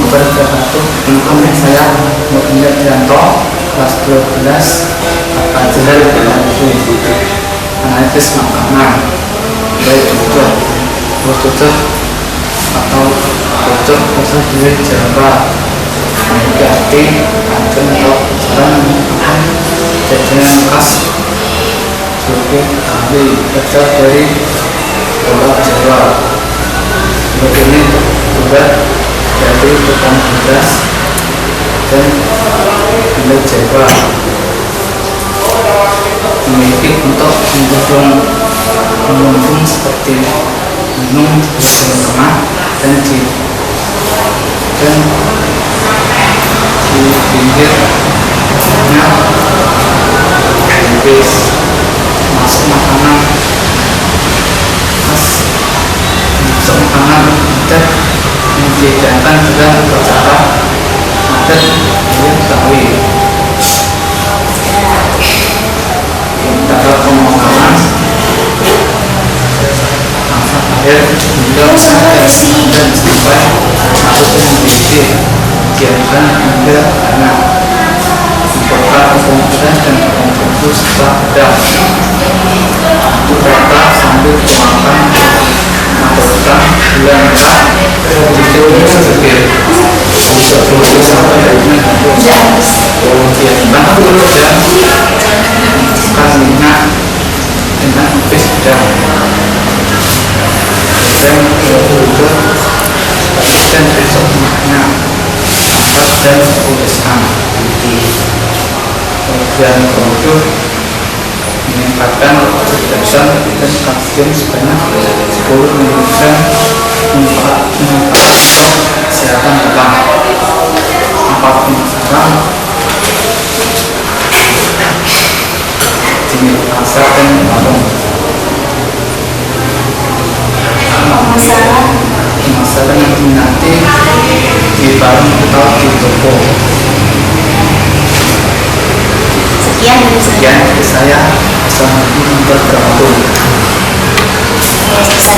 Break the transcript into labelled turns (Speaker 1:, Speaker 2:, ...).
Speaker 1: wabarakatuh. Nama saya Muhammad Yanto, kelas 12 pelajaran biologi analisis makanan. Baik cocok atau cocok di Jawa. Berarti akan atau sekarang jajanan khas suku kami berasal dari Pulau Jawa. Begini juga dari tukang beras dan Pulau Jawa memiliki untuk mendukung seperti minum tengah dan di pinggirnya habis masuk makanan khas masuk makanan adat yang dihidangkan dengan cara adat yang Betawi. Cara pemakanan angkat air hingga dan sampai harus mengisi diamkan hingga anak membakar komponen dan komponen setelah ada rata sambil dimakan masukkan gula merah hijau sedikit untuk dulu sampai airnya diamkan dulu dan masukkan minyak dengan habis sedang dan dulu dan besok maknya angkat dan tuliskan kemudian meningkatkan kecerdasan dan kalsium sebanyak 10 mg meningkatkan kesehatan tulang. Apapun sekarang jenis asal dan warung masalah yang diminati di warung atau di toko. Sekian dari saya. Assalamualaikum warahmatullahi wabarakatuh.